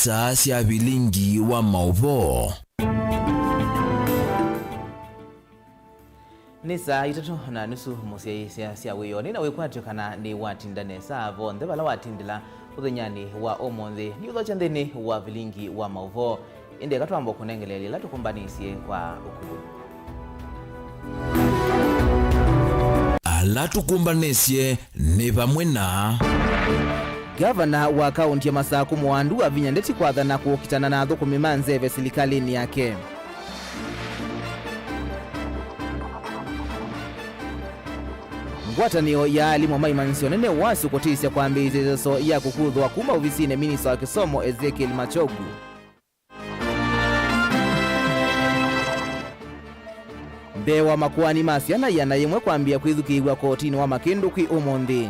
saa cia Vilingi wa Mauvoo. Ni saa 3:30 musi cia wiyoni na wikwatyo kana ni watindane saa vonthe bala watindila uthenyani wa omonthi ni uthocha nthini wa Vilingi wa Mauvoo inde katwamba kunengeleli la tukumbanisie kwa ukuru ala tukumbanesie ni pamwe na Gavana wa kaunti ya Masaku Mwandu avinya ndeti kwathana kuokitana na thukumi manzeve silikalini yake. Ngwatanio ya alimu maimansio nene wasi kutisya kwa mbizizo ya kukuthwa kuma ofisini minista wa kisomo Ezekiel Machogu. Mbewa makuani masiana yanayemwe kwambia kwithukigwa kotini wa Makinduki umonthi.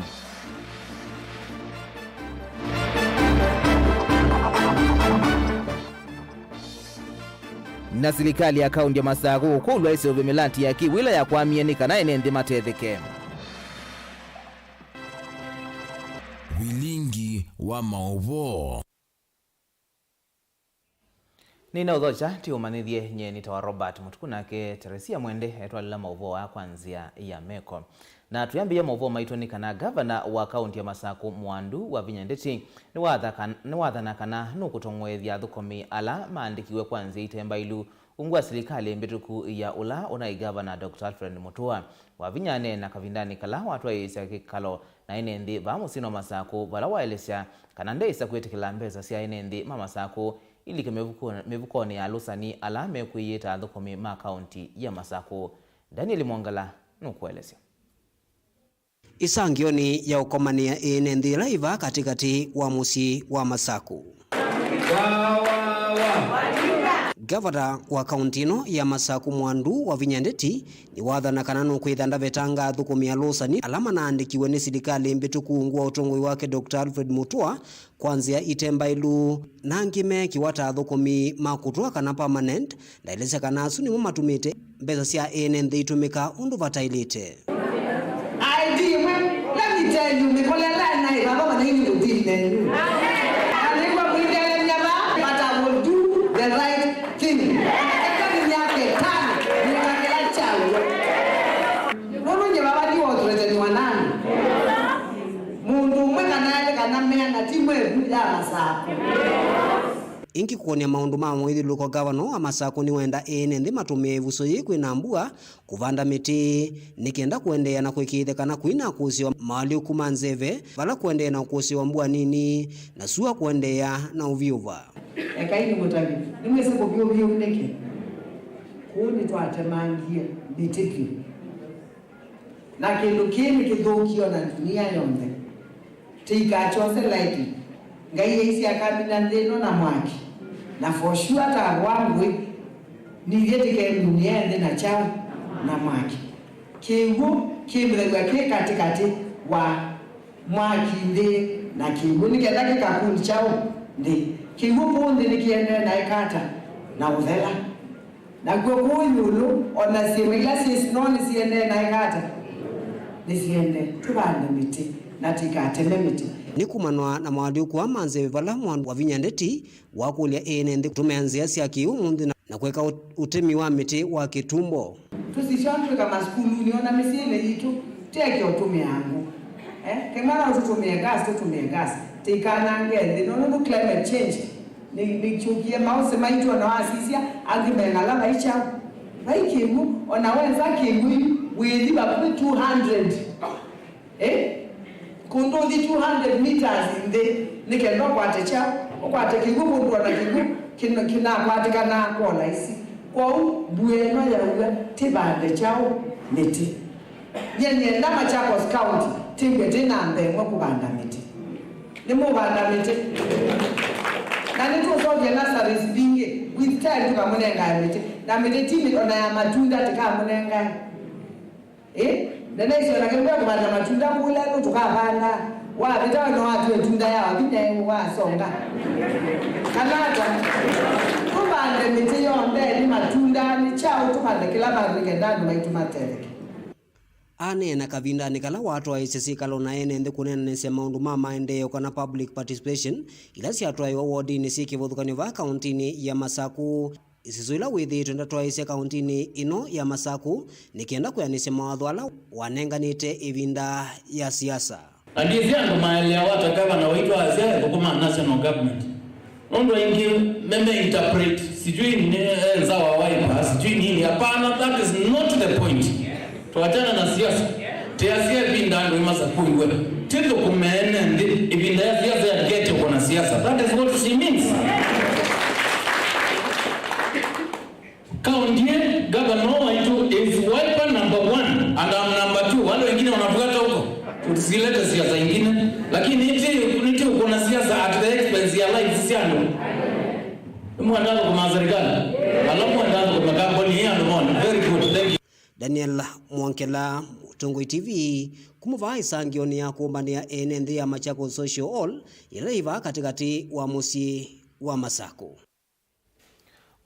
Na serikali ya kaunti ya Masaku kulwa ise uvemelanti ya kiwila ya kwamienika na enende matetheke. Vilingi wa Mauvoo. Nina udhocha tiumanithie nyeni tawa Robert MUTUKU nake Teresia Mwende etwalila Mauvoo wa kwanzia ya meko. Na tuyambia Mauvoo maitoni kana gavana wa kaunti ya Masaku Mwandu wa vinya ndeti ni wathana kana nukutongwethia thukumi ala maandikiwe kwanzia itemba ilu ungwa serikali MUTUKU ya ula unai gavana Dr. Alfred Mutua wa vinyane na kavindani kala watu waisa kikalo na inendi vamusino Masaku vala waelesya kana ndeisa kwetikila mbeza sia inendi Masaku ili mevukoni ya lusani ala mekuyita thukumi ma kaunti ya Masaku. Daniel Mwangala nukuelesya. Isangioni ya ukomania inendi laiva katikati wa musi wa Masaku. Gavana wa kauntino ya Masaku Mwandu wa vinyandeti ni wathana kananu kwithanda vetanga thukumi ya lusani alama naandikiwe ni serikali MUTUKU ngwa utongoi wake Dr. Alfred Mutua kwanzia itemba ilu na ngime kiwata thukumi makutwa kana permanent ndailesya kana asu ni matumite mbeza cia enenthi itumika undu vatailite. Let me tell you, but I will do the right thing. Inki kuonia maundu ma mwithi luko gavana wa Masaku ni wenda enenthi matumie ivuso yikwi na mbua kuvanda miti nikienda kuendea na kwikithe kana kwina kusiwa mali ukumanzeve vala kuendea na kusiwa mbua nini na suwa kuendea na uviuva. Ekaini mutabi nimwese kuviuviu neke kuni twatemangia mitiki na kindu kini kithukio na dunia yonde tika chose laiti ngai isi akamina ndeno na mwaki na for sure ta wangu ni yetike dunia na chao na mwaki kingu kimlegwa katikati wa mwaki ndi na kingu nikenda kikakundi chao ndi kingu pundi nikienda na ikata na udhela na kwa nyulu ona simila sisi noni siende na ikata nisiende tubande miti na tikateme miti nikumanwa na mwaliu kwa manze vala Mwandu wa vinyandeti wakulia enenthi tumeanzia cia kiumunthi na kweka utemi wa miti wa kitumbo tusishantwe kama skulu niona misile yitu teke utumi yangu kemara ututumie gas tikana ngende no climate change ni chukie mause maitu na wasisia angimengala maicha baikimu onaweza kimu withi ba 200 kundo di 200 meters in the nikendo kwate cha kwate kigubu ndo na kigu kina kwate kana kola isi kwa bueno ya uga tibande chao miti nyenye ndama chako county tingete na mbemwe kubanda miti nimo banda miti na nito soje nasaris binge with time tukamunenga miti na miti timi ona ya matunda tukamunenga nene sio nakemba kubanda matunda kula tukabanda wa bitawa no watu etunda yao bine wasonga kanata kubanda miti yonde ni matunda ni chao tukande kila barike ndani maitu mateleke na kavindani kala watu wa isikalo na ende kunenese maundu ma maendeleo kana public participation ila siatwa yo wodi ni sikivuthukanio va kauntini ya Masaku isizuila withi twenda twaise kauntini ino ya Masaku nikienda kuyanise mawatho ala wanenganite ivinda ya siasa. Andizia ndo maelea wata gavana waitwa azia kwa national government. Ondo ingi meme interpret sijui ni nzawa waipa sijui nini hapana, that is not the point. Tuachana na siasa. Tiasia vinda ndo Masaku iwe. Tendo kumene ndi ivinda ya siasa ya gete kwa siasa. That is what she means. County governor is wiper number 1 and I'm number 2. Wale wengine wanafuata huko. Tusilete siasa nyingine, lakini niti uko na siasa at the expense ya life siano. Mwandalo kwa serikali. Alafu mwandalo kwa kampuni ya ndoni. Very good. Thank you. Daniel Mwankela, Tongoi TV, kumuvai sangioni ya kumbania enende ya Machako Social Hall ileiva katikati wa musi wa Masaku.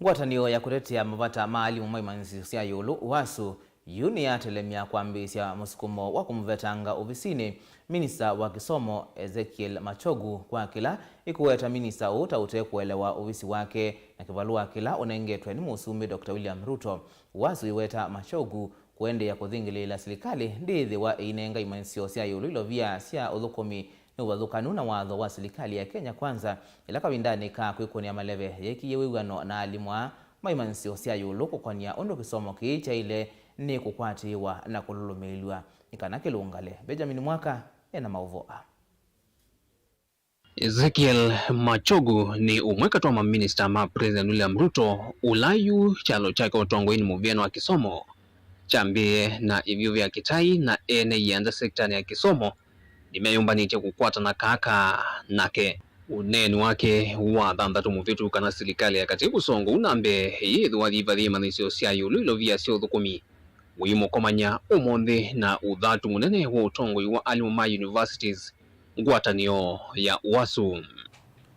Ngwatanio ya kutetea mavata maalimu maimanzi sia yulu wasu yuni ya telemia kuambisia musukumo wa kumvetanga ofisini minista wa kisomo Ezekiel Machogu kwa kila ikuweta minista utaute kuelewa ofisi wake na kivalua kila unengetwe ni musumi Dr. William Ruto. Wasu iweta Machogu kuende ya kuthingili la serikali ndithi wa inenga imansio sia yulu ilo via sia udhukomi ni wadhukanu na wadho wa serikali ya Kenya Kwanza ilaka windani ka kuikunia maleve yeki yewiwano na alimwa maimansio sia yulu kukonia ondo kisomo kiicha ile ni kukwatiwa na kululumilwa ikanake lungale. Benjamin Mwaka ena Mauvoo. Ezekiel Machogu ni umweka twa maminista ma President William Ruto ulayu chalo chake utongweni muvyano wa kisomo chambie na ivyo vya kitai na ene yanda sekta ya kisomo nimeyumbanite kukwata na kaka nake uneni wake wa dhandatu muvitu kana serikali ya katibu songo unambe yithu wathivathie manisio sia yulu ilo via sio thukumi wimo komanya umonde na uthatu munene wa utongoi wa alimu ma universities ngwatanio ya wasu.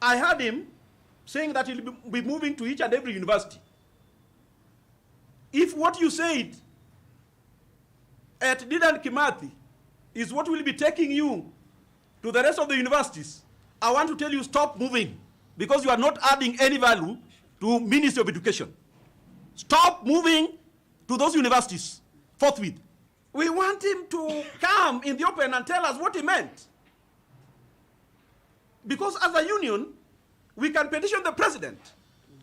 I heard him saying that he'll be moving to each and every university. If what you said at Dedan Kimathi is what will be taking you to the rest of the universities, I want to tell you, stop moving, because you are not adding any value to Ministry of Education. Stop moving to those universities forthwith. We want him to come in the open and tell us what he meant. Because as a union, we can petition the president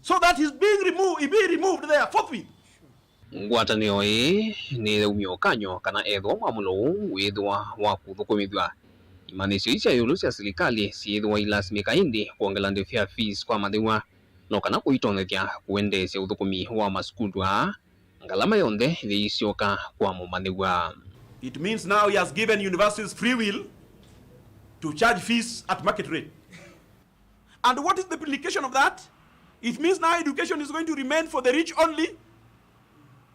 so that he's being removed, he be removed there forthwith. Ngwatanio ni umiokanyo kana edho mamulo wedwa wa kuthukumithwa imanisio icha yulu cia serikali siethwa ilasimika indi kuongelande fair fees kwa mathiwa no kana kuitongethia kuendesya uthukumi wa masukudwa ngalama yonde thiisioka kwa mumathiwa. It means now he has given universities free will to charge fees at market rate. And what is the implication of that? It means now education is going to remain for the rich only.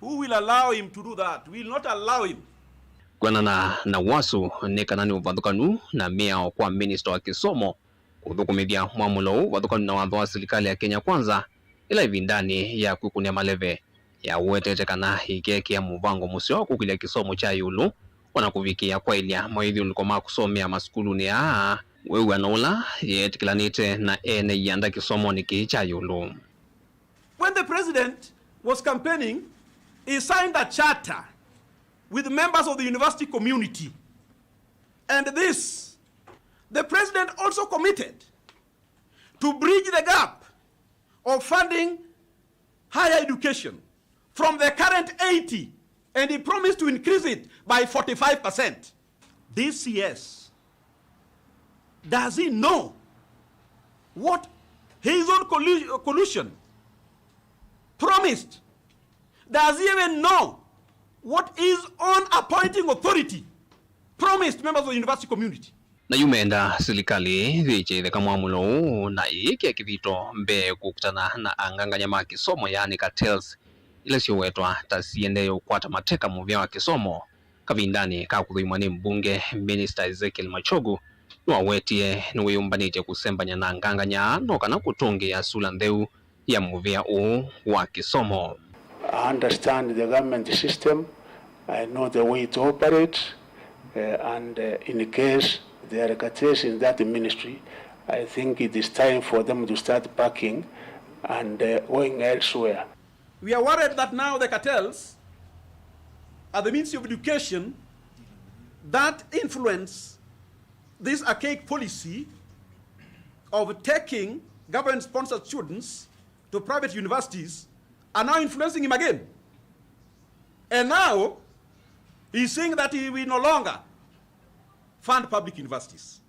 Who will allow him to do that? We will not allow him. Kwana na wasu nekana ni uvathukanu na mea kwa minister wa kisomo kuthukumithia mwamulo vathukanu na watho wa serikali ya Kenya Kwanza ila ivindani ya kukunia maleve ya uwetete kana hikekia muvango musio wa kukilia kisomo cha yulu wana kuvikia kwa ilia mwaidhi ulikoma kusomea maskulu ni wewe anola yetikilanite na ene yanda kisomo ni kicha yulu. When the president was campaigning, he signed a charter with members of the university community. And this, the president also committed to bridge the gap of funding higher education from the current 80, and he promised to increase it by 45%. This CS, does he know what his own collusion promised? Does he even know what his own appointing authority promised members of the university community? Na yumenda serikali viche kama mwamulo na iki kivito mbe kukutana na anganganya ma kisomo yani cartels ile siwetwa tasiende ukwata mateka muvya wa kisomo kavindani ka kuthuimani mbunge minister Ezekiel Machogu nwawetie niwiyumbanite kusembanya na anganganya no kana kutungi ya sula ndeu ya muvya wa kisomo. I understand the government system I know the way to operate, and in case there are cartels in that ministry, I think it is time for them to start packing and going elsewhere. We are worried that now the cartels are the Ministry of Education that influence this archaic policy of taking government-sponsored students to private universities are now influencing him again. And now he's saying that he will no longer fund public universities.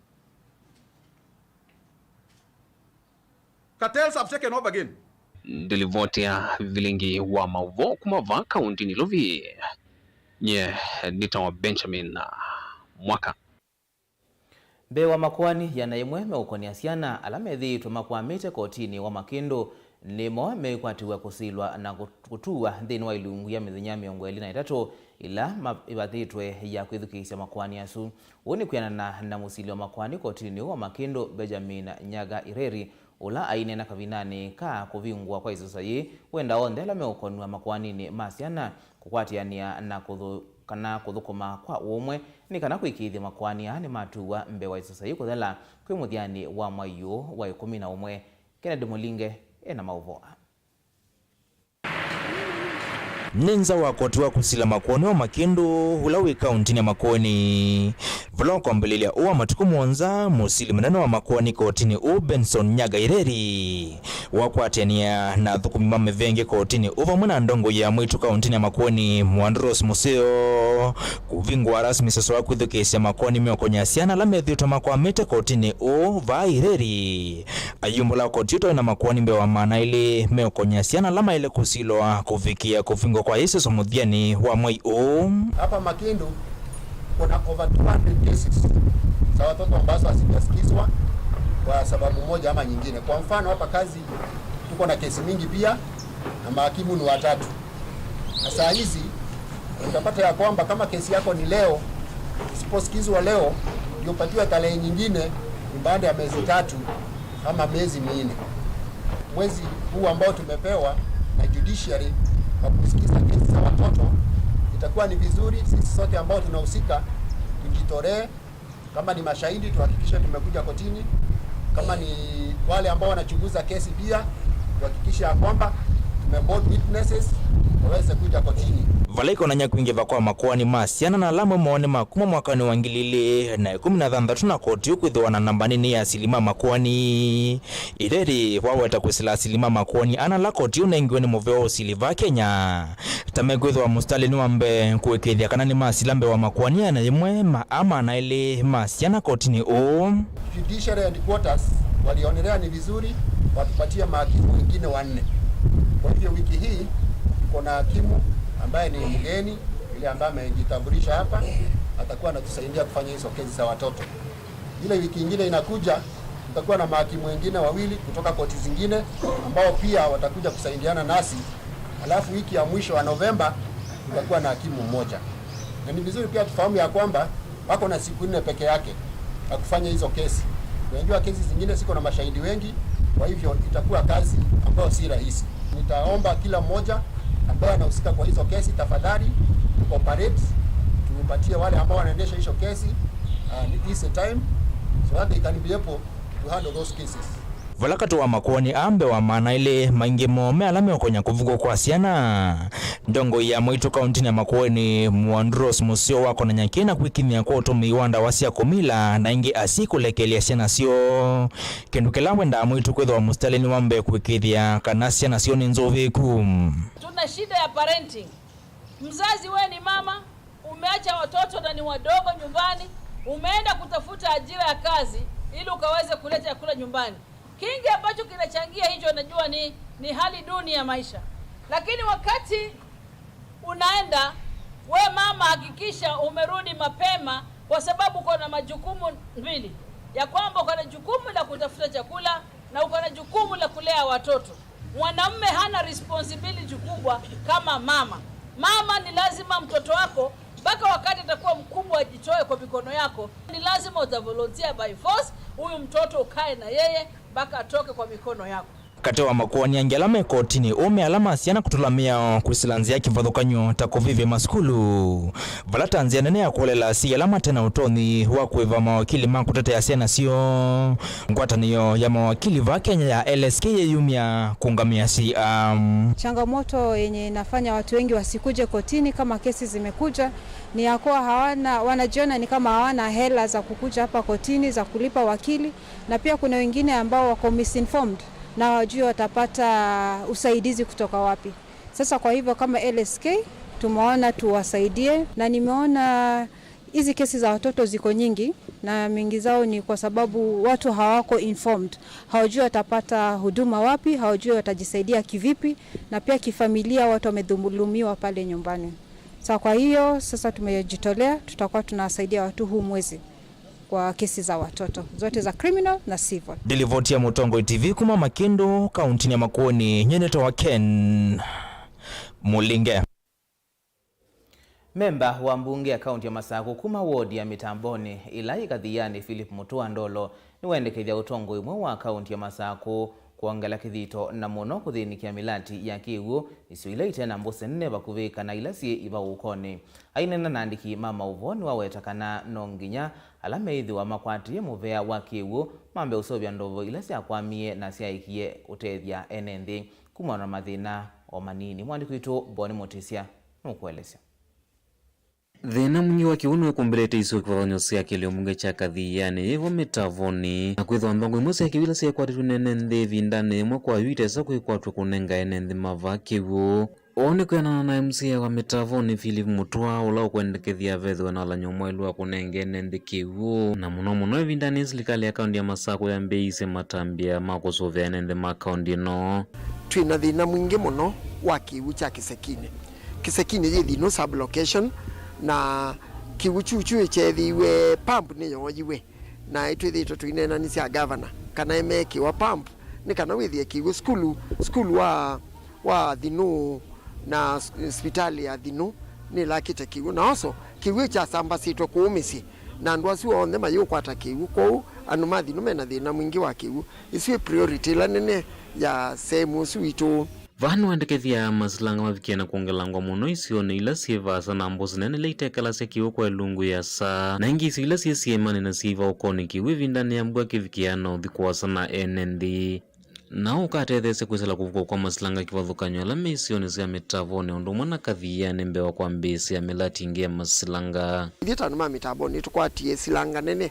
Cartels have taken over again. Ndilivotia Vilingi wa Mauvoo kumava kaunti ni Lovi. Nitawa Benjamin Mwaka. Bewa makwani yanayemwe meukoni asiana alamethi tumakwamite kotini wa Makindu nimo meikwatiwa kusilwa na kutua thini wa ilungu ya mithinya miongo 23 ila ibathitwe ya kwithukisya makwani asu. Uni kuyana na musili wa makwani kotini wa Makindu Benjamin Nyaga Ireri ula aine na kavinani ka kuvingwa kwa izo sayi wenda ondela meukoni wa makwani ni masiana kukwatiania na kuthukuma kwa umwe ni kana kwikithia makwani ani matuwa mbewa izo sayi kuthela kwi muthiani wa mwayu wa 11 Kennedy Mulinge ena Mauvoo. Nenza wakotiwa kusila makwoni wa Makindu ulawi kaunti ya Makueni. Vloko mbelilia uwa matuku mwonza musili maneno wa makwoni kotini Benson Nyaga Ireri. Wakwatiania na thukumima mevengi kotini uva mwana ndongo ya mwitu kaunti ya Makueni Mwandros Museo. Kuvingwa rasmi sasa wa kwithukisya makwoni meokonyasiana la methiuto makwamite kotini uva Ireri. Ayumbula kotito na makwoni mbewa maana ili meokonyasiana lama ile kusilwa kufikia kuvingwa kwa Yesu somuthiani wa mwai hapa Makindu kuna over 200 cases za watoto ambazo hazijasikizwa kwa sababu moja ama nyingine. Kwa mfano hapa kazi tuko na kesi mingi pia na mahakimu ni 3. Na saa hizi utapata ya kwamba kama kesi yako ni leo, usiposikizwa leo ndio upatiwe tarehe nyingine ni baada ya miezi 3 ama miezi 4. Mwezi huu ambao tumepewa na judiciary kwa kusikiza kesi za watoto, itakuwa ni vizuri sisi sote ambao tunahusika tujitolee. Kama ni mashahidi tuhakikishe tumekuja kotini, kama ni wale ambao wanachunguza kesi pia tuhakikishe kwamba tumeboard witnesses waweze kuja kotini. Valaiko na nyakuingiva kwa makwani masiana na alamu maone makuma mwakani wangilili na 16 na koti ukwithiwa na namba nini ya asilima makwani. Ireri waweta kusila asilima makwani ana la koti unengiwe ni Mauvoo usiliva Kenya. Tamekwithiwa mustali ni wambe kuwekithia kana ni masilambe wa makwani ya na yemwe maama na ili masiana kotini Judiciary and quarters walionelea ni vizuri watupatia mahakimu wengine 4. Kwa hivyo wiki hii tuko na hakimu ambaye ni mgeni ile ambaye amejitambulisha hapa, atakuwa anatusaidia kufanya hizo kesi za watoto. Ile wiki nyingine inakuja tutakuwa na mahakimu wengine 2 kutoka koti zingine ambao pia watakuja kusaidiana nasi. Alafu wiki ya mwisho wa Novemba tutakuwa na hakimu 1. Na ni vizuri pia tufahamu ya kwamba wako na siku 4 peke yake ya kufanya hizo kesi. Unajua kesi zingine ziko na mashahidi wengi, kwa hivyo itakuwa kazi ambayo si rahisi. Nitaomba kila mmoja ambaye anahusika kwa hizo kesi tafadhali cooperate, tupatie wale ambao wanaendesha hizo kesi this time so that they can be able to handle those cases. Valakatu wa makwani ambe wa maana ile maingi mome alame wakonya kuvugo kwa siana. Ndongo ya mwitu kaunti ya Makueni Mwandros Museo wako na nyakina kwikimia kwa utumi wanda wasia kumila na ingi asiku lekelia siana sio. Kendukela wenda mwitu kwetho wa mustali ni wambe kwikithia kana siana sio ni nzoviku. Tuna shida ya parenting. Mzazi we ni mama, umeacha watoto na ni wadogo nyumbani, umeenda kutafuta ajira ya kazi ili ukaweze kuleta chakula nyumbani. Kingi ambacho kinachangia hicho najua ni hali duni ya maisha. Lakini wakati unaenda, we mama hakikisha umerudi mapema kwa sababu uko na majukumu 2. Ya kwamba uko na jukumu la kutafuta chakula na uko na jukumu la kulea watoto. Mwanamume hana responsibility kubwa kama mama. Mama ni lazima mtoto wako mpaka wakati atakuwa mkubwa ajitoe kwa mikono yako. Ni lazima utavolunteer by force huyu mtoto ukae na yeye mpaka atoke kwa mikono yako. kate wa makuoni angelama kotini ume alama asiana kutulamia kusilanzia kivathukanyo takovivya maskulu vala tanzia nene ya kuolela si alama tena utoni wa kuiva mawakili makutetea asiana sio ngwataniyo ya mawakili va Kenya ya LSK yumia kungamia si changamoto yenye inafanya watu wengi wasikuje kotini kama kesi zimekuja ni ya kuwa wanajiona ni kama hawana hela za kukuja hapa kotini za kulipa wakili, na pia kuna wengine ambao wako misinformed na wajui watapata usaidizi kutoka wapi. Sasa kwa hivyo kama LSK tumeona tuwasaidie, na nimeona hizi kesi za watoto ziko nyingi na mingi zao ni kwa sababu watu hawako informed, hawajui watapata huduma wapi, hawajui watajisaidia kivipi, na pia kifamilia watu wamedhulumiwa pale nyumbani. Sasa kwa hiyo sasa tumejitolea, tutakuwa tunasaidia watu huu mwezi kwa kesi za watoto zote za criminal na civil. Delivotia Mutongo TV kuma Makindu kaunti ya Makueni nyeneto wa Ken Mulinge. Memba wa mbunge ya kaunti ya Masaku kuma wodi ya Mitamboni Ilai Kadhiani Philip Mutua Ndolo ni wendekethia utongo imwe wa kaunti ya Masaku kuangala kithito na muno kuthinikia milati ya kiwu isiwile itena mbose nne bakuvika na ilasi iba ukoni. Ainena nandiki Mauvoo ni wawetakana nonginya alameidhi wa makwati muvea wa kiwu mambe usobya ndovo ilasi akwamie na siaikie utethia enenthi kumwana mathina o manini. Mwandiko itu Boni Motisia nukuelesya. Thina mwingi wa kiuno kumbelete iso kivathanyo cia kilio munge cha Kadhiani hivyo Mitavoni na kwithwa ndongo imwe cia kiwila cia kwatitu nene nthi vindani imwe kwa yuitesa kwikwatwa kunenga ene nthi mava kiwu one kwenana na MC wa Mitavoni Philip Mutua ula ukwendekethia vethwe na lanyo mwelu wa kunenga ene nthi kiwu na muno vindani serikali ya kaunti ya Masaku ya mbeise matambia makusuvya ene nthi ma kaunti no twina thina mwingi muno wa kiwu cha Kisekine yithi no sublocation na kiwuchuchu chethiwe pump ni yoyiwe na itwithito twinena ni cia governor kana emeki wa pump ni kana withie kiwu skulu wa Thinu na hospitali ya Thinu ni lakite kiwu na also kiwu cha samba sitwe kuumisi na ndu acio onthe mayukwata kiwu kou anu Thinu mena thina mwingi wa kiwu isiwe priority la nene ya sehemu suitu. Vanu wendekethia masilanga mavikia na kuongelangwa muno isione ila sievasa na mbozi nene leitekala cia kiwu kwa ilungu ya saa na ingi isi ila siesiemane na sieva ukoni kiwu vindani ya mbua kivikia na uthikuwasa na enenthi na ukatethese kwisela kuvuka kwa masilanga kivathukanyo ala meisione cia Mitavoni undu mwana Kadhiani mbewa kwa mbisi ya milati ingi ya masilanga ithita numa Mitavoni tukwatie silanga nene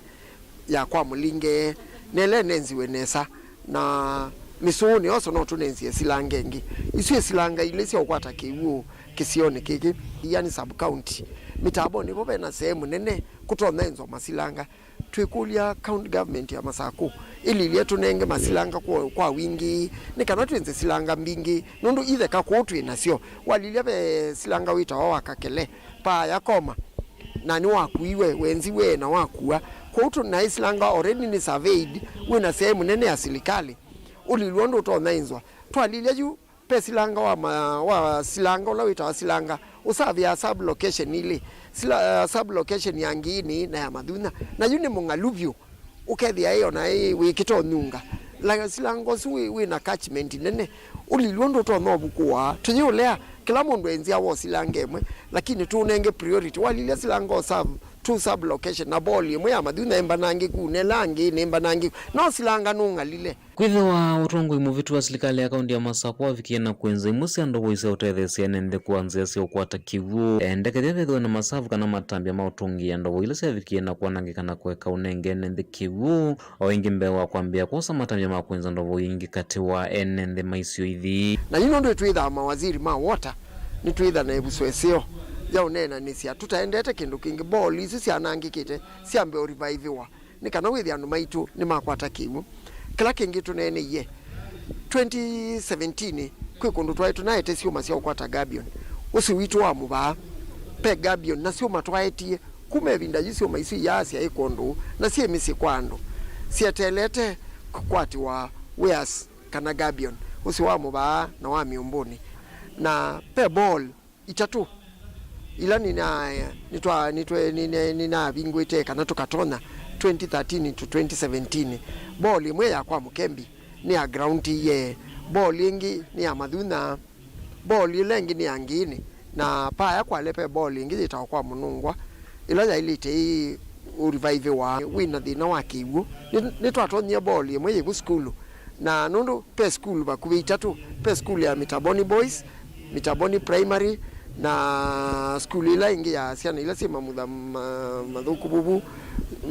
ya kwa Mulinge nele nenziwe nesa na misuni oso no tunenzie silanga engi isu silanga ile cia ukwata kiwu kisione kiki yani sub county Mitavoni bo bena sehemu nene kutonenzo masilanga twikulia county government ya Masaku ili ile tunenge masilanga kwa wingi ni kana twenze silanga mbingi nundu ithe kakutwi nasio walilia be silanga wita wa kakele pa yakoma na ni wakuiwe wenzi we na wakua kutu na isilanga already ni surveyed wina sehemu nene ya serikali uliluondo utonenzwa twalilia yu pesilanga wa silanga ula wita wa silanga usavya sub location ile sub location yangini na ya Mathuna na yuni mungaluvyo ukethia hiyo na wikito nyunga la silanga su wina catchment nene uliluondo utonobukuwa tunyulea kila mundu enzia wo silanga emwe lakini tunenge priority walilia silanga two sub location na boli imwe ya Mathuna emba nangi kunelangi nemba nangi no silanga nungalile kwithwa utongo imu vitu wa serikali ya kaunti ya Masaku wavikie na kwenza imu cia ndogo cia utethesia nenthe kuanzia cia ukwata kiwu endekethia vethwe na masavu kana matambia mautungia ndogo ile cia vikie na kuanangikana kweka unenge nenthe kiwu o ingi mbewa kwambia kosa matambia ma kwenza ndogo ingi kati wa enenthe maisio ithi na yino ndo twitha mawaziri ma water ni twitha na ebuswesio ya unena ni cia tutaendete kindu kingi ball isi cia nangikite cia mbe revivewa ni kana withi anu maitu ni makwata kiwu kila kingi tunene ye 2017 kwi kundu twaitu naete ciuma cia ukwata gabion usi witu wa Mauvoo pe gabion na ciuma twaitie kumevinda ciuma isi ya cia ikundu na cie misi kwando cietelete kukwati wa weas kana gabion usi wa Mauvoo na wa Miumbuni na pe ball itatu ila nina vingwite kana tukatona 2013 to 2017 ball imwe ya kwa Mukembi ni ya ground ye boli ingi ni ya mathuna boli lengi ni angini na pa ya kwa lepe boli ingi itakuwa munungwa ila ya ilite revive wa wina thina wa kiwu ni twatonyia boli mwe yibu skulu na nundu pe school bakubi itatu pe school ya Mitaboni Boys, Mitaboni Primary na school ila ingi ya siana ila si mamudha madhuku bubu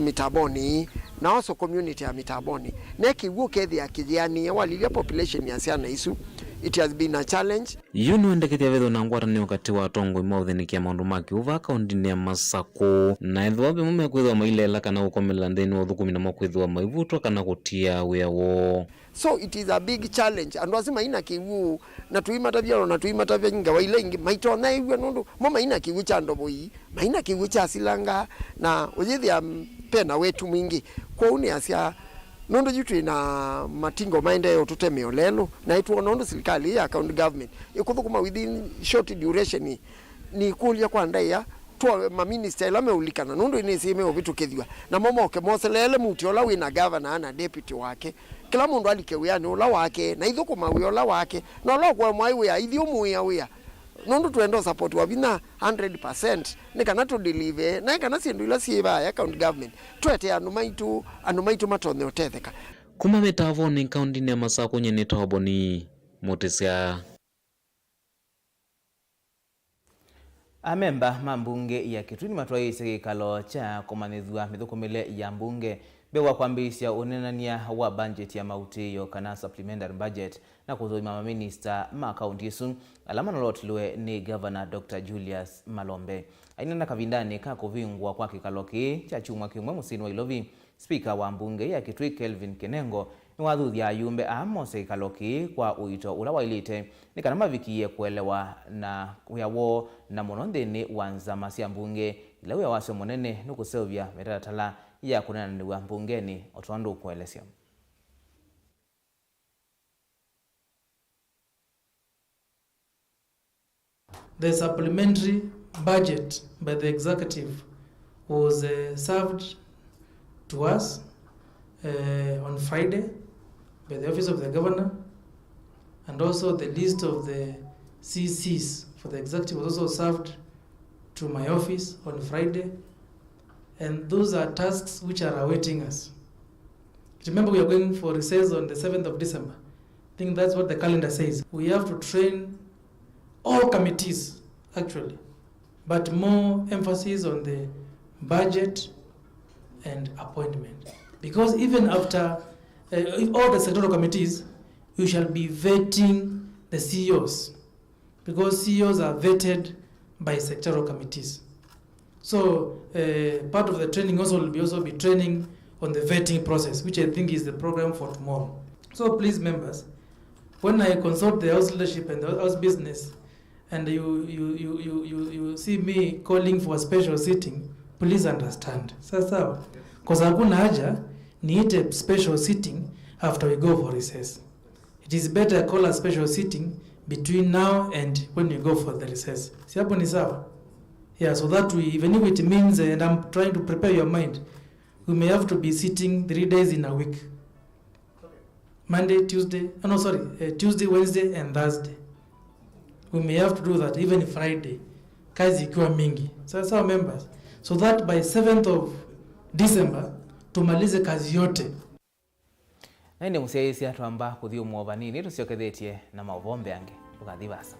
Mitaboni na also community ya Mitaboni neki wukethi ya kijiani walilia population ya siana isu. It has been a challenge. Yunu endeketia vetho na ngwatanio wakati wa tongo imautheniki ya maundu maki uva kaundini ya Masako na ethwabe mume kwithwa mailela kana gukomela ndeni wa thukumi na makwithwa maivutwa kana gutia wiawo. So it is a big challenge and wasima ina kiwu na tuimatavya na tuimatavya nyinga wa ile ingi maito na iwe nundu mama ina kiwu cha ndoboi maina kiwu cha silanga na ujithi ya pena wetu mwingi kwa uni asia nundu jitu ina matingo maendeleo tutemeo lelo na itu nundu serikali ya county government ikuthukuma within short duration ni kulia kwa ndaya tu ma minister la meulikana nundu ni sime obitu kethwa na momo ke moselele muti ola wina governor na deputy wake kila mundu alikewiani ola wake na ithukuma wi ola wake na ola kwa mwaiwe ya ithio muya wia nundu tuendo support wa bina 100% nikana tu deliver na kana sindu ila siba ya county government twete anu maitu matonde otetheka kuma Mitaboni kaundini ya Masako nyene toboni motesya amemba mambunge ya Kitui matwaise gikalo cha kumanithwa mithukumile ya mbunge bewa kwambisya unenania wa budget ya mautiyo kana supplementary budget na kuzoima maminista ma county isu alama nolotliwe ni Governor Dr. Julius Malombe ainena kavindani ka kuvingwa kwa kikalo ki cha chumwa kimwe musini wa Ilovi. Speaker wa mbunge ya Kitui Kelvin Kenengo ni wathuthia ayumbe amose kikalo ki kwa uito ula wailite ni kana mavikie kuelewa na yawo na muno nthini wa nzama cia mbunge ila wia wasio munene nukusevya mitaratala ya kunenaniwa mbungeni otwandu kuelesya. The supplementary budget by the executive was served to us on Friday by the office of the governor, and also the list of the CCs for the executive was also served to my office on Friday, and those are tasks which are awaiting us. Remember, we are going for recess on the 7th of December. I think that's what the calendar says. We have to train all committees actually, but more emphasis on the budget and appointment, because even after all the sectoral committees, we shall be vetting the CEOs, because CEOs are vetted by sectoral committees. So part of the training also will be training on the vetting process, which I think is the program for tomorrow. So please, members, when I consult the house leadership and the house business, and you see me calling for a special sitting, please understand. Sasa, because hakuna haja niite special sitting after we go for recess. It is better call a special sitting between now and when we go for the recess. Si hapo ni sawa? Yeah, so that we, even if it means, and I'm trying to prepare your mind, we may have to be sitting 3 days in a week. Monday, Tuesday, Tuesday, Wednesday, and Thursday. We may have to do that even Friday. Kazi ikiwa mingi. Sasa members, so that by 7th of December, tumalize kazi yote. Na ine musiaisi atuamba kuthiu muovanini tusiokethetie na mauvombe yange. Tukathivasa.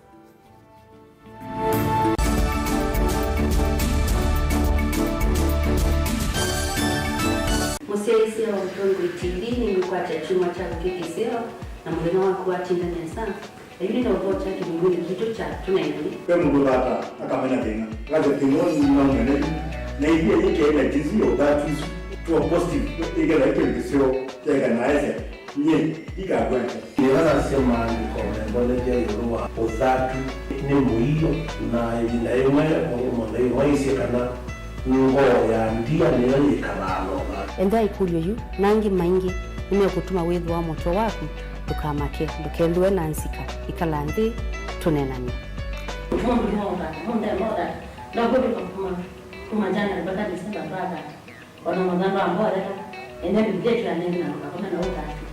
Musiaisi wa utongo itili ni mkwata chuma cha kukikiseo na mwena wa kuwatinda nyasa. Yuni na uvocha kimunguni kitu cha tunainani. Kwa mungu hata akamena tena. Kaza timoni na mwenendo. Na hiyo yake ile jizi yo that is to a positive. Ile ile kisio ya naise. Nye ikagwenda. Kiwana sema ni kwa mbona je yorua uzatu ni muhiyo na inaimwe kwa mbona waisi kana ngo ya ndia ni yeye kalalo. Enda ikulyo yu nangi maingi nimekutuma wewe wa moto wako tukamake dukelwe nansika ikalandi tunenani. Na kwa kuma jana mpaka Desemba mpaka wana magamba ambao ene bigetu ya nini na kama na utatu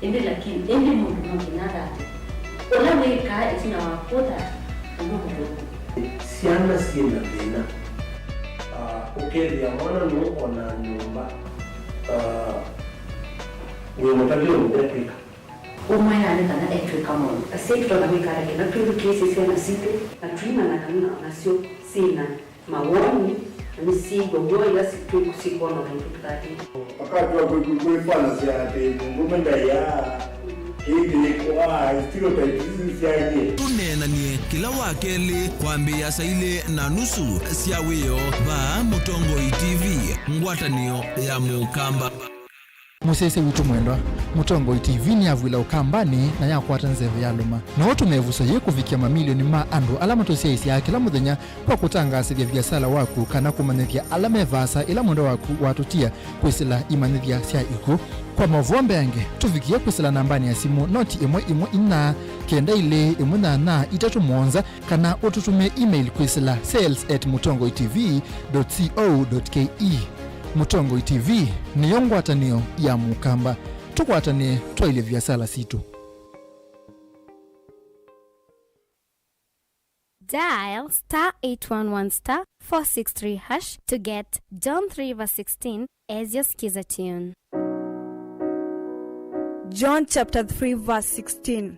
ende lakini ende mundu mkinada ola weka itina wakota ndugu siana siena dena ukelia mwana no ona nyumba we motabio mbeka umaya kana etwe kama asi kutoka mikara kina tudu kesi sana sipe na tuima na kanuna nasio sina mawoni na misigo goya situ kusikona na tukati wakati wa kuifanya siate ngomenda ya hili kwa estilo taitizi siaje tunenanie kila wakeli kwambia saile na nusu siawio ba Mutongoi TV ngwatanio ya mukamba musese witu mwendwa Mutongoi TV ni avwila ukambani na yakwata nzeve ya luma na watu mevuso ye kufikia mamilioni ma andu alama tosiaisi ya kila muthenya kwa kutangasithia biasala waku kana kumanithia alama evasa ila mwendo waku watutia kwisila imanithia sia iku kwa Mauvoo mbenge tufikie kwisila nambani ya simu noti imwe ina kenda ile na itatu monza kana ututumie email kwisila sales@mutongoitv.co.ke. Mutongoi TV ni yongwatanio ya mukamba tukwatanie twaile biasala situ. Dial *811*463# to get John 3:16 as your skiza tune. John chapter 3 verse 16.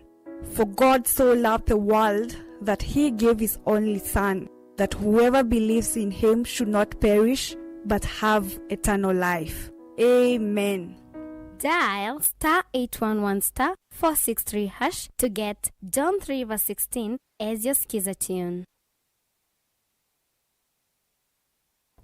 For God so loved the world that he gave his only son, that whoever believes in him should not perish but have eternal life. Amen. Dial *811*463# to get John 3:16 as your skiza tune.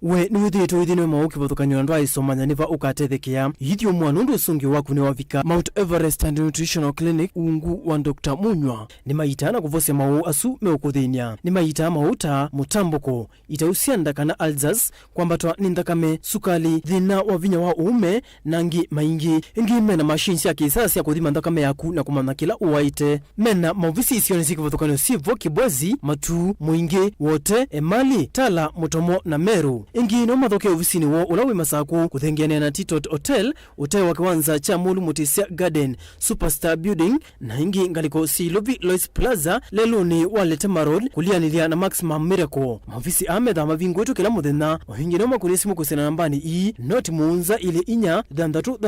we nuthitwe ithino mauki buthukanyo ndo aisomanya niva ukatethekia yithio mwanundu usungi waku ni wavika Mount Everest and Nutritional Clinic ungu wa Dr. Munywa ni maitana kuvosia mau asu meukuthinia ni maita mauta mutamboko itausianda kana alzas kwambatwa ni ndakame sukali thina wa vinya wa uume nangi maingi ingi mena machines ya kisasa ya kuthima ndakame yaku na kumana kila uwaite mena mauvisi isioni siki buthukanyo sivo kibwezi matu muingi wote emali tala mutomo na meru ingi no mathoke ofisini wo ulawi masaku kuthengiania na Titot Hotel utewa wa kiwanza cha Mulu Mutisia Garden Superstar Building na ingi ngaliko Silovi Lois Plaza leluni Waletema Road kulianilia na Maximum Miracle mavisi amedha mavingu wetu kila muthenya wahingi no makunisimu kusena nambani ii noti muunza ile inya dandatu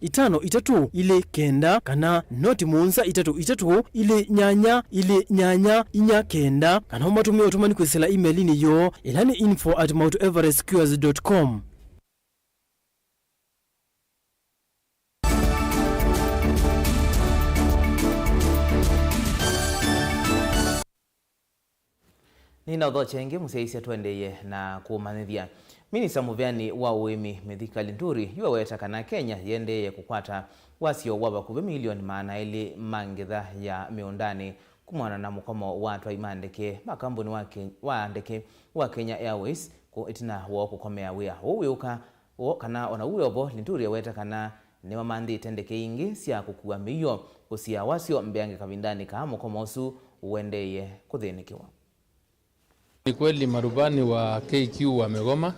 itano itatu ile kenda kana noti muunza itatu ile nyanya inya kenda kana umatumia utumani kwisela email ni yo ilani info@mouteverestcures.com. Nina udho chenge museisi tuendeye na kumanithia. Minista Muvyani wa uimi Mithika Linturi yuwa weta kana Kenya yendeye kukwata wasio waba kuve milioni maana ili mangitha ya miundani kumwana na mukomo watu wa imandeke makambuni wa Kenya Airways ko itina wo kukomea wia uwiuka kana ona uyobo Linturi weta kana ni mamandi tendeke ingi sia kukua miyo kusia wasio mbeange kavindani ka mukomo su uendeye kuthinikiwa. Ni kweli marubani wa KQ wamegoma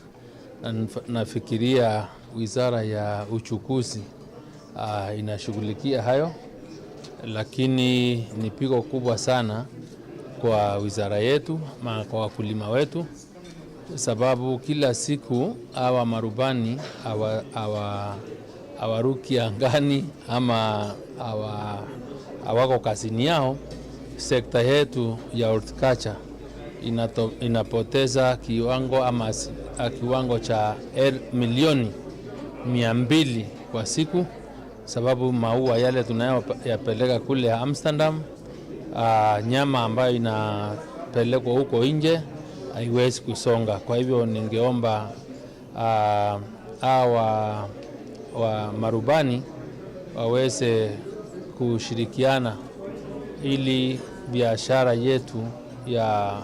na nafikiria wizara ya uchukuzi inashughulikia hayo, lakini ni pigo kubwa sana kwa wizara yetu kwa wakulima wetu, sababu kila siku hawa marubani hawaruki angani ama hawako kazini yao. Sekta yetu ya horticulture inapoteza kiwango cha milioni 200 kwa siku, sababu maua yale tunayoyapeleka kule Amsterdam, nyama ambayo inapelekwa huko nje haiwezi kusonga. Kwa hivyo ningeomba wa marubani waweze kushirikiana ili biashara yetu ya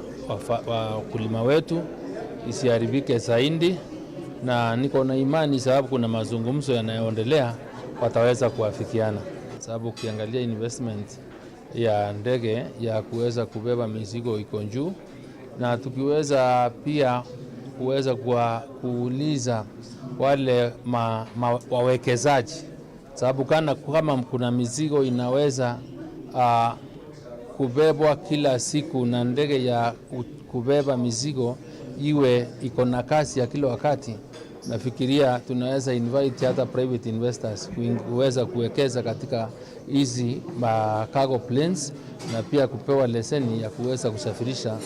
wakulima wetu isiharibike zaidi, na niko na imani sababu kuna mazungumzo yanayoendelea wataweza kuafikiana, sababu ukiangalia investment ya ndege ya kuweza kubeba mizigo iko juu, na tukiweza pia kuweza kuuliza wale wawekezaji sababu kama kuna mizigo inaweza kubebwa kila siku na ndege ya kubeba mizigo iwe iko na kasi ya kila wakati, nafikiria tunaweza invite hata private investors kuweza kuwekeza katika hizi cargo planes na pia kupewa leseni ya kuweza kusafirisha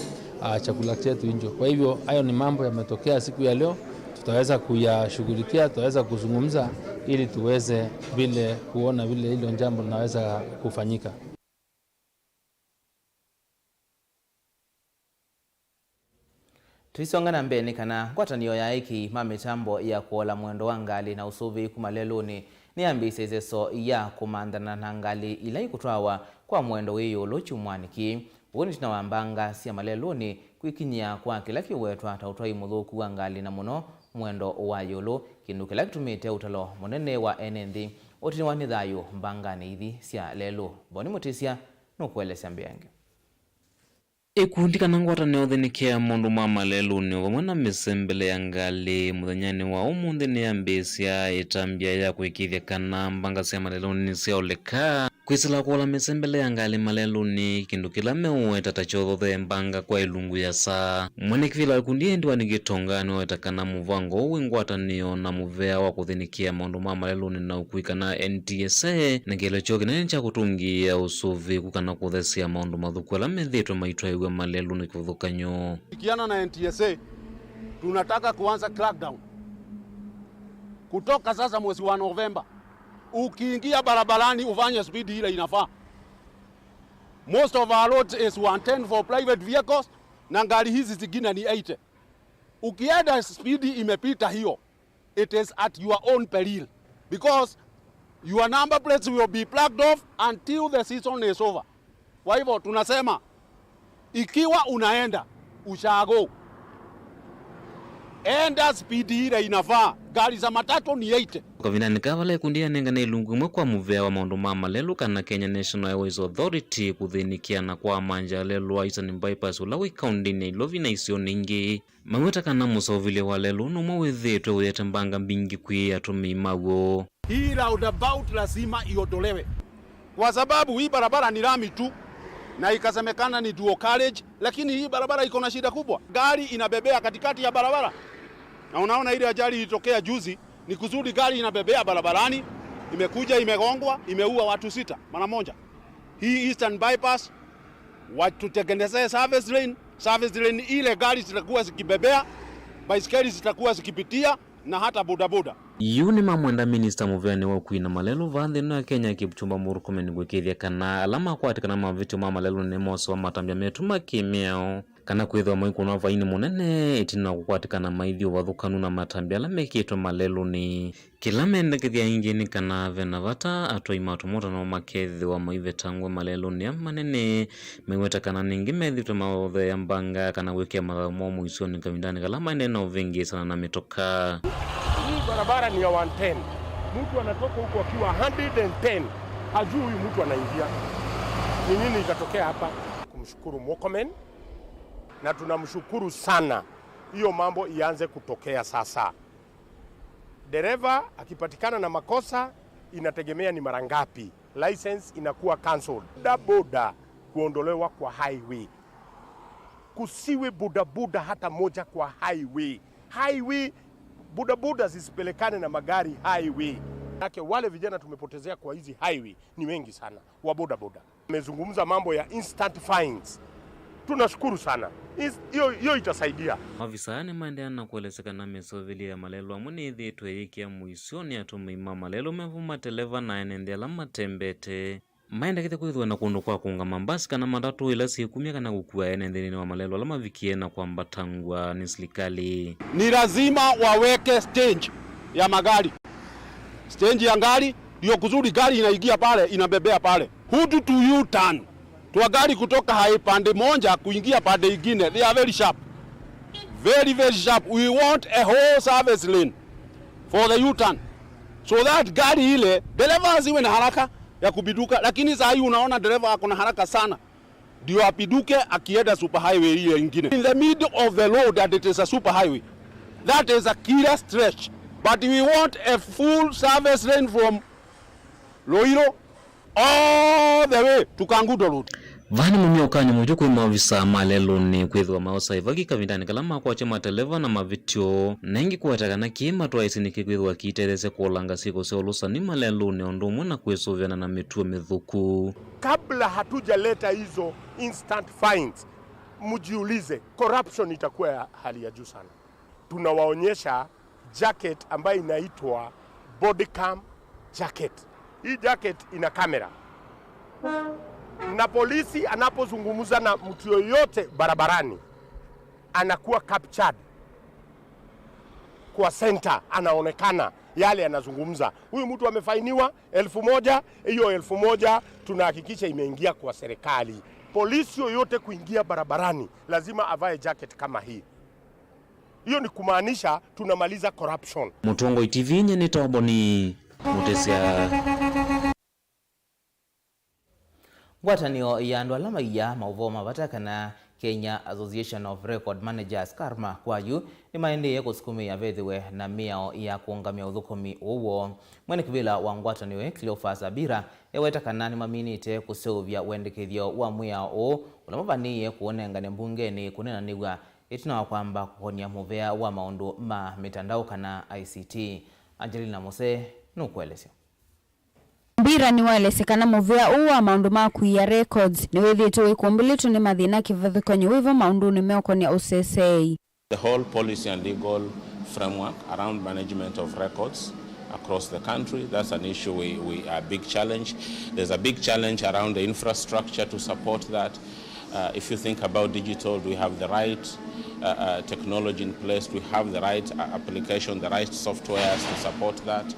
chakula chetu nje. Kwa hivyo hayo ni mambo yametokea siku ya leo, tutaweza kuyashughulikia, tutaweza kuzungumza ili tuweze vile kuona vile hilo jambo linaweza kufanyika. Tuisongana mbele kana ngwatanio ya iki mitambo ya kuola mwendo wa ngali na usuvi kumaleluni ni ambise zeso ya kumandana na ngali ila ikutwawa kwa mwendo wiyo lochumwaniki woni tinawambanga sia maleluni kuikinyia kwa kila kiwetwa tautwai muthuku wa ngali na muno mwendo wa yolo kindu kila kitumite utalo munene wa NND otini wa nithayo mbangani ithi sia lelo boni mutisia nukwelesya mbiange. Ikundi kana ngwatanio thinikia mundu ma maleluni vamwe na misembele ya ngali muthanyani wa umuthi ni ambisia itambia ya kuikithia kana mbanga cia maleluni ciaoleka kwisila kuola misembele ya ngali maleluni kindu kila meuweta tachothe mbanga kwa ilungu ya saa mwene kivila ikundi endiwa ni gitonga niweta kana muvango uwi ngwatanio na muvea wa kuthinikia mundu ma maleluni na ukuika na NTSA na kile cho kinene cha kutungia usuvi kukana kuthesia mundu mathuku ala methitwe maitwa maleluni kuthukanyo. Ikiana na NTSA tunataka kuanza crackdown kutoka sasa mwezi wa Novemba. Ukiingia barabarani ufanye speed ile inafaa. Most of our roads is 110 for private vehicles na gari hizi zingine ni 80. Ukienda speed imepita hiyo, it is at your own peril because your number plates will be plugged off until the season is over. Kwa hivyo tunasema ikiwa unaenda ushago enda speed ile inafaa, gari za matatu ni 80. Kwa vina nikavala ikundia nengana ilungu mwe kwa muvea wa maundu ma malelu kana Kenya National Highways Authority kuthinikiana kwa manja lelu wa Eastern Bypass ulawi county ni ilovi na isio ningi maweta kana musovile wa lelu numwe wethitwe uyete mbanga mbingi kwi atumi Mauvoo. Hii roundabout lazima iondolewe kwa sababu hii barabara ni lami tu na ikasemekana ni dual carriage, lakini hii barabara iko na shida kubwa. Gari inabebea katikati ya barabara. Na unaona ile ajali ilitokea juzi, ni kuzuri gari inabebea barabarani, imekuja imegongwa, imeua watu 6 mara moja. Hii Eastern Bypass watutengenezee service lane ile gari zitakuwa zikibebea, baiskeli zitakuwa zikipitia na hata bodaboda. Yuni mamwenda minister muveani wa kuina malelu vanthi na Kenya Kipchumba Murkomen gwikithia kana alama kwatikana mavitu ma malelu ni moso wa matambia metu makimiao kana kwithwa mwiku na vaini munene itina kukwatikana maithio wathukanu na matambia ala mekitwa malelu ni kila mendekithia ingini kana vena vata atwa imatumota na makethi wa maive tangwe malelu ni manene meweta kana ningi methitwa maothe ya mbanga kana gwikia mathomo muisoni kavindani kala manene uvingi sana na mitoka. Hii barabara ni ya 110. Mtu anatoka huko akiwa 110. Hajui huyu mtu anaingia. Ni nini itatokea hapa? Kumshukuru Murkomen na tunamshukuru sana. Hiyo mambo ianze kutokea sasa. Dereva akipatikana na makosa inategemea ni mara ngapi. License inakuwa cancelled. Boda kuondolewa kwa highway. Kusiwe bodaboda hata moja kwa highway. Highway bodaboda zisipelekane na magari highway. Yake wale vijana tumepotezea kwa hizi highway ni wengi sana wa bodaboda. Amezungumza mambo ya instant fines. Tunashukuru sana. Hiyo itasaidia. Afisani maendeana na kuelezekana mesovili ya malelu amuni thitwe ikia muisoni atumima malelu mevuma televa na enende ala matembete. Maenda kite kwithwa na kundu kwa kunga mambasi kana matatu ila sikumia kana kukua enendeni wa malelu ala mavikie na kwa mbatangwa ni serikali. Ni lazima waweke stage ya magari. Stage ya gari ndio kuzuri gari inaingia pale inabebea pale. Hudu to U-turn. Tua gari kutoka hai pande moja kuingia pande ingine. They are very sharp. Very very sharp. We want a whole service lane for the U-turn. So that gari ile dereva asiwe na haraka ya kubiduka, lakini saa hii unaona dereva ako na haraka sana ndio apiduke akienda super highway ile nyingine. In the middle of the road that it is a super highway. That is a killer stretch. But we want a full service lane from Loiro all the way to Kangudo Road. Vani mumiokanyo mwitu kwa maafisa malelo ni kwethwa maosa ivaki kavindani kalama kwa chema televa na mavitio nengi kuwatakana kima tuwa isiniki kwethwa kiiterese kuolanga siko seolusa ni malelo ni ondomu na kuesovyana na mituo mithuku. Kabla hatujaleta hizo instant fines, mujiulize corruption itakuwa ya hali ya juu sana. Tunawaonyesha jacket ambayo inaitwa body cam jacket. Hii jacket ina kamera. Na polisi anapozungumza na mtu yoyote barabarani anakuwa captured kwa center, anaonekana yale anazungumza. Huyu mtu amefainiwa 1,000, hiyo 1,000 tunahakikisha imeingia kwa serikali. Polisi yoyote kuingia barabarani lazima avae jacket kama hii. Hiyo ni kumaanisha tunamaliza corruption. Mutongo TV nye nitoboni mutesia Ngwatanio ya andu alama ya Mauvoo mabatakana Kenya Association of Record Managers Karma kwayu ni maende ya kusukumia vethiwe na miao ya kuongamia uthukumi uwo. Mwene kibila wa ngwatanio Cleophas Abira ewetakana ni maminite kuseuvya wendekithio wa mwiao ulamavaniye kuonengane mbungeni kunena niwa itina kwamba kuhonia muvea wa maundu ma mitandao kana ICT. Angelina Mose nukuelesio. Mbira ni walesekana muvea uwa maundu makuia records ni wethito ikumbilitu ni mathina kivathukanyo wivo maundu ni meokonia UCSA. The whole policy and legal framework around management of records across the country, that's an issue a big challenge. There's a big challenge around the infrastructure to support that. If you think about digital, do we have the right technology in place? Do we have the right application, the right softwares to support that?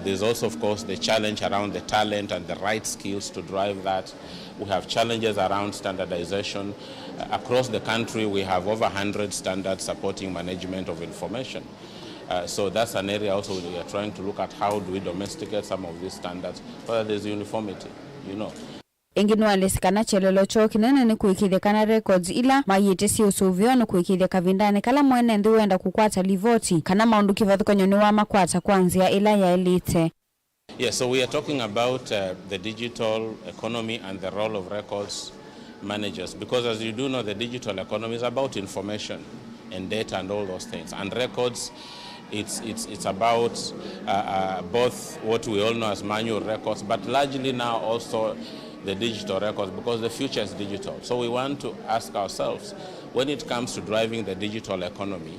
There's also, of course, the challenge around the talent and the right skills to drive that. We have challenges around standardization. Across the country, we have over 100 standards supporting management of information. So that's an area also we are trying to look at how do we domesticate some of these standards so that there's uniformity, you know. Engine walesekana chelelo cho kinene ni kuikithia kana records ila mayitesi usuvyo no kuikithia kavindani kala mwene ndi wenda kukwata livoti kana maundu kivathukanyo ni wa makwata kwanzia ila ya elite. Yeah, so we are talking about the digital economy and the role of records managers, because as you do know, the digital economy is about information and data and all those things, and records it's about both what we all know as manual records, but largely now also the digital records, because the future is digital. So we want to ask ourselves, when it comes to driving the digital economy,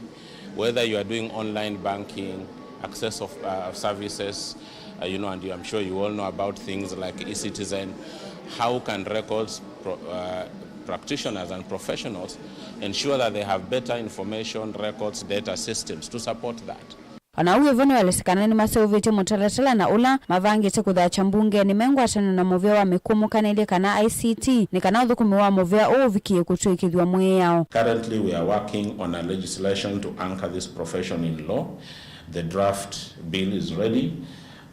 whether you are doing online banking, access of services, you know, and I'm sure you all know about things like e-citizen, how can records practitioners and professionals ensure that they have better information, records, data systems to support that? Anauwe voni walesekana ni maseuvite mutalatala na ula mavangite kudhacha mbunge ni mengwatana na muvea wa mikumu kanile kana ICT ni kana uthukumi wa muvea uvikie kutuikithwa mwe yao. Currently we are working on a legislation to anchor this profession in law. The draft bill is ready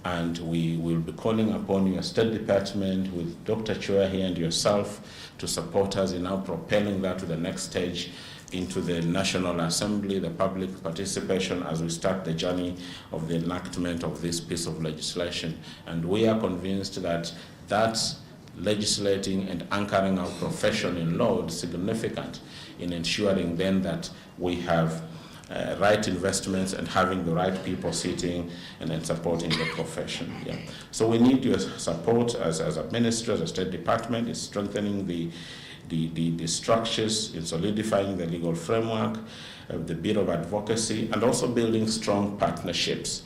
and we will be calling upon your State Department with Dr. Chua here and yourself to support us in now propelling that to the next stage into the National Assembly, the public participation as we start the journey of the enactment of this piece of legislation. And we are convinced that legislating and anchoring our profession in law is significant in ensuring then that we have right investments and having the right people sitting and then supporting the profession. Yeah. So we need your support as a ministry, as a State Department, in strengthening the structures, in solidifying the legal framework, the bit of advocacy, and also building strong partnerships.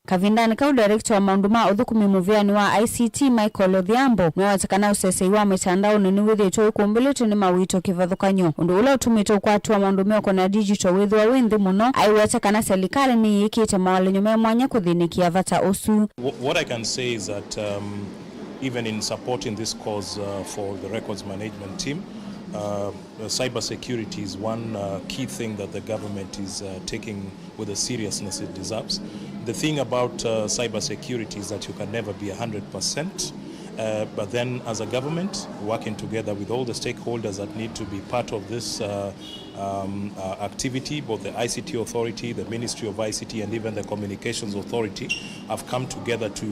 Kavindani kau director wa maunduma uthukumi muviani wa ICT Michael Odhiambo mwawatakana usesei wa mitandao ni withito ikumbilitu ni mawito kivathukanyo undu ula utumite kwatu wa maundumio kona digital withwa winthi muno aiwatakana serikali ni ikite mawalenyo me mwanya kuthinikia vata usu. What I can say is that even in supporting this cause for the records management team, cyber security is one key thing that the government is taking with the seriousness it deserves. The thing about cyber security is that you can never be 100%, but then as a government, working together with all the stakeholders that need to be part of this activity. Both the ICT Authority, the Ministry of ICT, and even the Communications Authority have come together to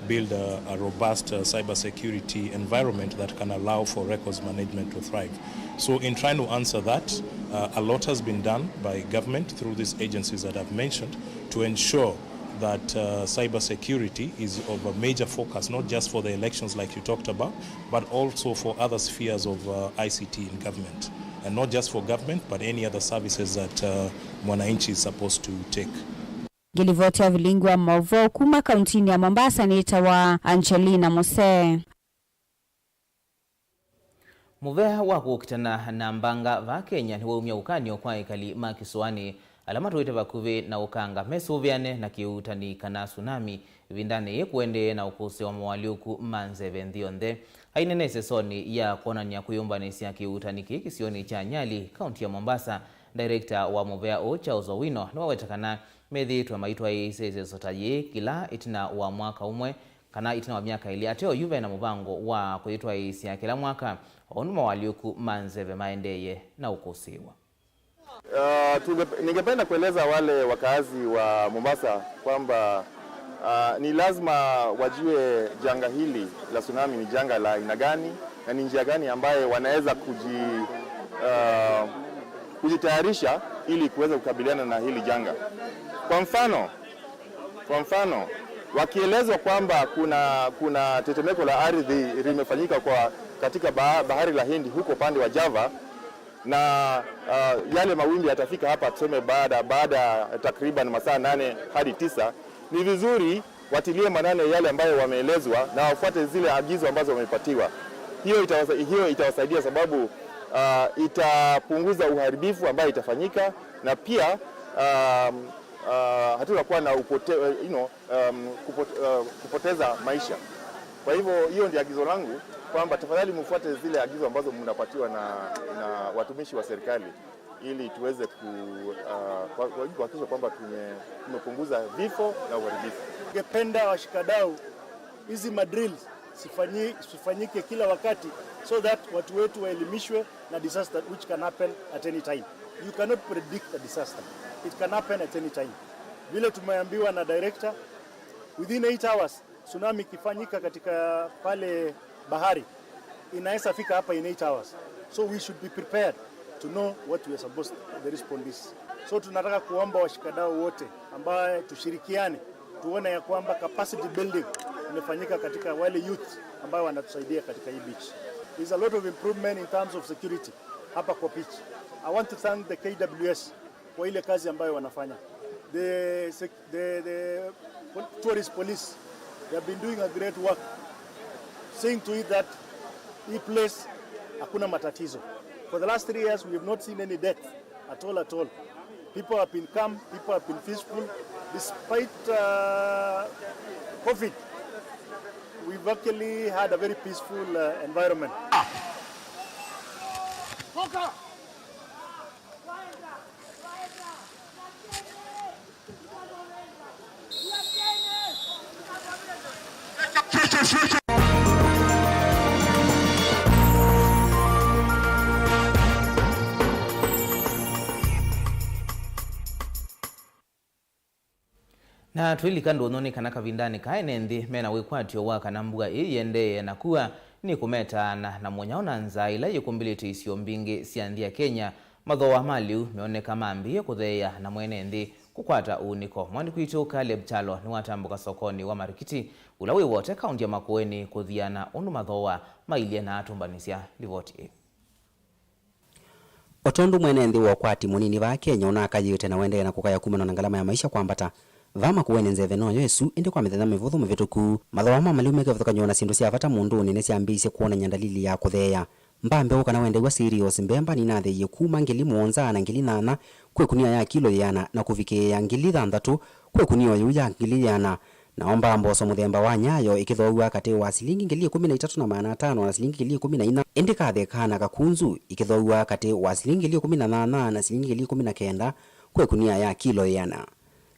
build a robust cybersecurity environment that can allow for records management to thrive. So in trying to answer that, a lot has been done by government through these agencies that I've mentioned to ensure that cybersecurity is of a major focus, not just for the elections like you talked about, but also for other spheres of ICT in government. And not just for government, but any other services that mwananchi is supposed to take. Gilivoti ya Vilingi wa Mauvoo kuma kauntini ya Mombasa ni itawa Angelina Mose. Muvea wako kitana na mbanga va Kenya ni waumia ukanyo kwa ikali makisuani alama tuwite vakuvi na ukanga mesuviane na kiutani kana tsunami vindane ye kuende na ukuse wa mwaliuku manze vendionde hainene sesoni ya kuonania kuyumbanisia kiutani kisioni cha Nyali kaunti ya Mombasa. Director wa Muvea Ocha Uzowino ni wawetakana methi tuwa maitwa isese sotaye kila itina wa mwaka umwe kana itina wa miaka ili ateo yuve na mubango wa kuitwa isi ya kila mwaka onuma waliuku manzeve maendeye na ukusiwa. Ningependa kueleza wale wakazi wa Mombasa kwamba ni lazima wajue janga hili la tsunami ni janga la aina gani na ni njia gani ambaye wanaweza kujitayarisha ili kuweza kukabiliana na hili janga. Kwa mfano wakielezwa kwamba kuna tetemeko la ardhi limefanyika katika bahari la Hindi huko pande wa Java na yale mawimbi yatafika hapa tuseme baada takriban masaa 8 hadi 9, ni vizuri watilie manane yale ambayo wameelezwa na wafuate zile agizo ambazo wamepatiwa. Hiyo itawasaidia sababu itapunguza uharibifu ambayo itafanyika na pia hatutakuwa na kupoteza maisha. Kwa hivyo hiyo ndio agizo langu kwamba tafadhali mfuate zile agizo ambazo mnapatiwa na watumishi wa serikali ili tuweze kuhakikisha kwamba tumepunguza vifo na uharibifu. Ningependa washikadau hizi madrills sifanyike kila wakati so that watu wetu waelimishwe na disaster which can happen at any time. You cannot predict a disaster. It can happen at any time. Vile tumeambiwa na director, within 8 hours tsunami kifanyika katika pale bahari inaweza fika hapa in 8 hours. So we should be prepared to know what we are supposed to respond this. So tunataka kuomba washikadau wote ambaye tushirikiane tuone ya kwamba capacity building imefanyika katika wale youth ambao wanatusaidia katika hii beach. There's a lot of improvement in terms of security hapa kwa beach. I want to thank the KWS kwa ile kazi ambayo wanafanya. The tourist police, they have been doing a great work, seeing to it that hii place hakuna matatizo. For the last 3 years we have not seen any death at all. People have been calm, people have been peaceful despite COVID. We've actually had a very peaceful environment. Na tuili kando noni kanaka vindani kaenendi mena wikwatio waka na mbuga iyende na kuwa ni kumeta na mwenyaona nza ila yukumbiliti isio mbingi siandia Kenya madhowa maliu meoneka mambi kutheya na mwenendi kukwata uniko mwani kuitu Caleb Chalo ni watambuka sokoni wa marikiti ulawi wote kaunti ya Makueni kuthiana unu madhowa mailia na atumbanisia livoti. Otondu mwenendi wakwati munini va Kenya unakayite na wende na kukaya kumena na ngalama ya maisha kwambata vama kuwene nzeve no Yesu indi kwa mithenya mivuthu mivituku mathowa maliumeke vithukanyo na sindu cia vata mundu nene ciambise kuona nyandalili ya kutheya mbambe ukana wende wa serious mbemba ni natheye kuma ngili muonza na ngili nana kwekunia ya kilo yana na kuvike ya ngili 6 kwekunia yu ya ngili yana naomba mboso muthemba wa nyayo ikithogwa kati wa silingi ngili 13,500 na silingi ngili 14 indi kathekana kakunzu ikithogwa kati wa silingi ngili 18 na silingi ngili 19 kwekunia ya kilo yana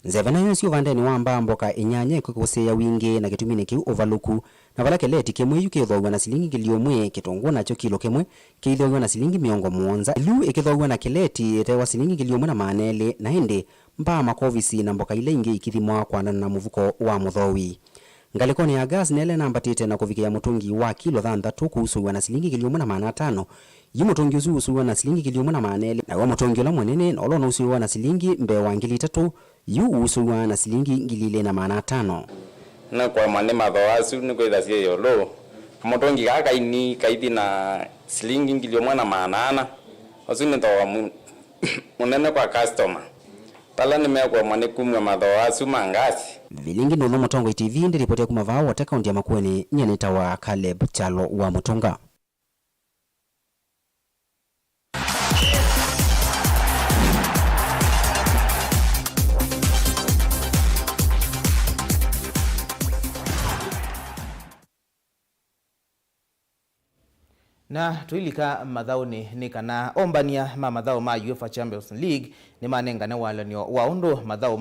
nzevena yosio vandeni wamba mboka inyanya ikukuseya wingi na gitumini kiu overlook na vala keleti kimwe yukithogwa na silingi ngiliomwe kitongwa nacho kilo kimwe kithogwa na silingi miongo muonza ilu ikithogwa na keleti tewa silingi ngiliomwe na manele na hindi mba makovisi na mboka ile ingi ikithimwa kwanana na muvuko wa muthowi. Ngalikoni ya gas nele nambatite na kuvikia mutungi wa kilo 3 kuhusuwa na silingi ngiliomwe na maana 5 yu mutungi usuwa na silingi ngiliomwe na manele na wa mutungi ula mwenene na olo usuwa na silingi mbewa ngili 3 yu usuwa na silingi ngilile na maana 5 na kwa mane mathoasu ni kwithasie yolo mutungi gaka ini kaithi na silingi ngiliomwe na maana 4 osini tawa munene kwa customer pala nimekwa mwane kumwa mathoasu mangasi. Vilingi Ndono Mutongo TV ndi ripoti ya kumavao wa kaunti ya Makueni nyeneta wa Caleb Chalo wa Mutonga. Na tuilika mathauni ni kana ombania ma mathao ma UEFA Champions League ni manenga na walanio wa undu mathao